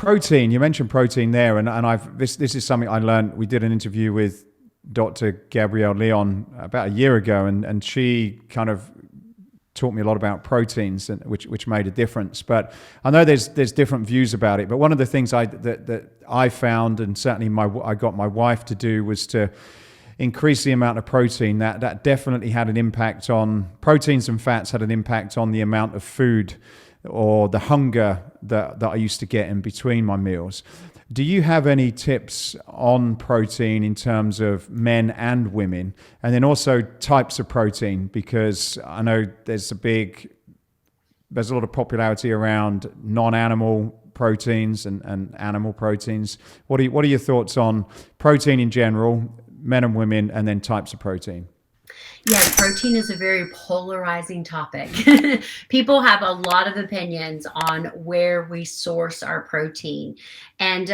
protein, you mentioned protein there, and this is something I learned. We did an interview with Dr. Gabrielle Leon about a year ago, and she kind of taught me a lot about proteins, and which made a difference. But I know there's different views about it. But one of the things that I found, and certainly I got my wife to do, was to increase the amount of protein. That definitely had an impact on proteins, and fats had an impact on the amount of food or the hunger that I used to get in between my meals. Do you have any tips on protein in terms of men and women, and then also types of protein? Because I know there's a lot of popularity around non-animal proteins and animal proteins. What are your thoughts on protein in general, men and women, and then types of protein? Yeah, protein is a very polarizing topic. People have a lot of opinions on where we source our protein. And,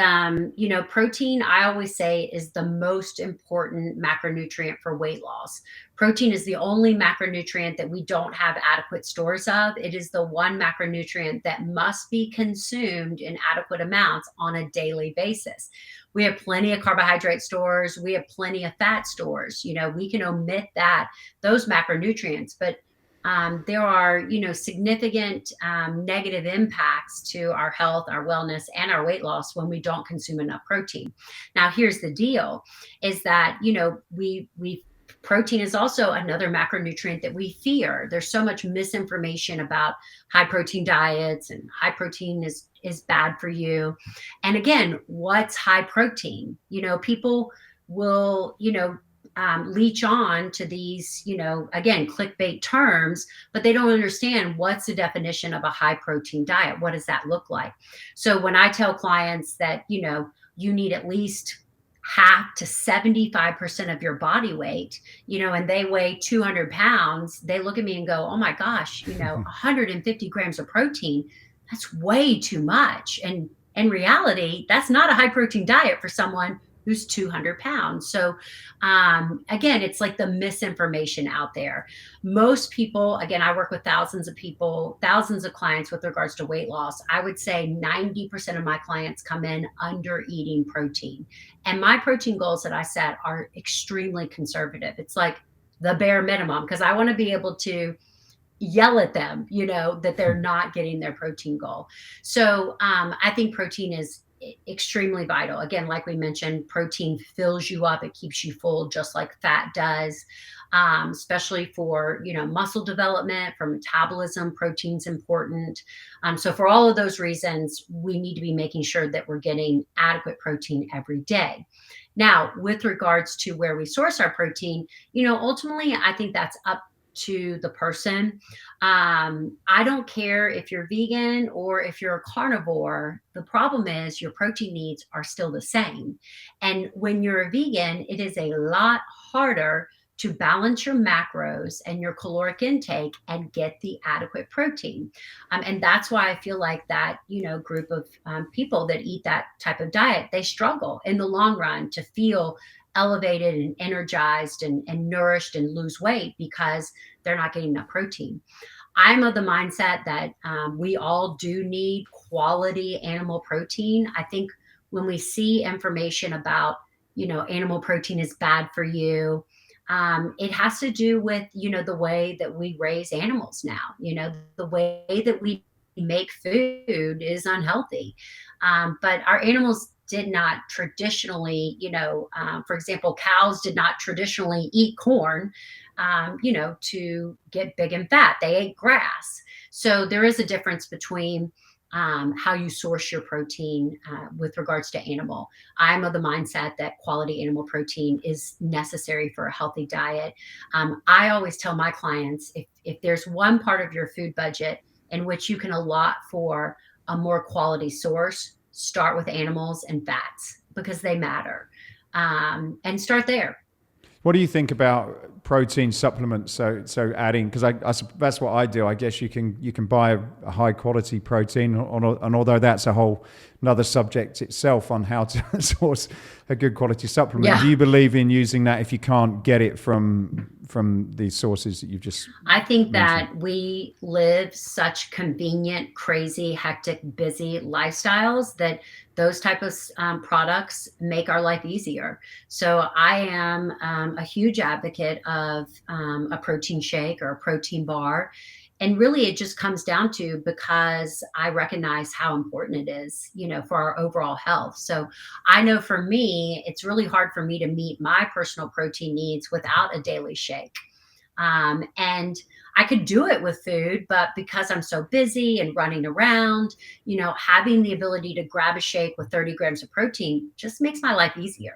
protein, I always say, is the most important macronutrient for weight loss. Protein is the only macronutrient that we don't have adequate stores of. It is the one macronutrient that must be consumed in adequate amounts on a daily basis. We have plenty of carbohydrate stores. We have plenty of fat stores. We can omit those macronutrients, but there are, significant negative impacts to our health, our wellness, and our weight loss when we don't consume enough protein. Now, here's the deal: is that we protein is also another macronutrient that we fear. There's so much misinformation about high protein diets, and high protein is bad for you. And again, what's high protein? People will, leech on to these, again, clickbait terms, but they don't understand what's the definition of a high protein diet. What does that look like? So when I tell clients that, you need at least half to 75% of your body weight, and they weigh 200 pounds, they look at me and go, oh my gosh, 150 grams of protein, that's way too much. And in reality, that's not a high protein diet for someone who's 200 pounds. So again, it's like the misinformation out there. Most people, again, I work with thousands of people, thousands of clients with regards to weight loss. I would say 90% of my clients come in under eating protein. And my protein goals that I set are extremely conservative. It's like the bare minimum, because I want to be able to yell at them, that they're not getting their protein goal. So I think protein is extremely vital. Again, like we mentioned, protein fills you up. It keeps you full, just like fat does, especially for, muscle development, for metabolism. Protein's important. So for all of those reasons, we need to be making sure that we're getting adequate protein every day. Now, with regards to where we source our protein, ultimately, I think that's up to the person. I don't care if you're vegan or if you're a carnivore. The problem is your protein needs are still the same. And when you're a vegan, it is a lot harder to balance your macros and your caloric intake and get the adequate protein. And that's why I feel like that, group of people that eat that type of diet, they struggle in the long run to feel elevated and energized and nourished and lose weight, because they're not getting enough protein. I'm of the mindset that we all do need quality animal protein. I think when we see information about, animal protein is bad for you, it has to do with, the way that we raise animals now. The way that we make food is unhealthy. But our animals did not traditionally, for example, cows did not traditionally eat corn, to get big and fat. They ate grass. So there is a difference between how you source your protein with regards to animal. I'm of the mindset that quality animal protein is necessary for a healthy diet. I always tell my clients, if there's one part of your food budget in which you can allot for a more quality source, start with animals and fats, because they matter, and start there. What do you think about protein supplements? So adding, because that's what I do. I guess you can buy a high quality protein, and although that's a whole another subject itself on how to source a good quality supplement. Yeah. Do you believe in using that if you can't get it from these sources that you've just I think mentioned? that we live such convenient, crazy, hectic, busy lifestyles that those type of products make our life easier. So I am a huge advocate of a protein shake or a protein bar. And really, it just comes down to because I recognize how important it is, for our overall health. So I know for me, it's really hard for me to meet my personal protein needs without a daily shake. And I could do it with food, but because I'm so busy and running around, having the ability to grab a shake with 30 grams of protein just makes my life easier.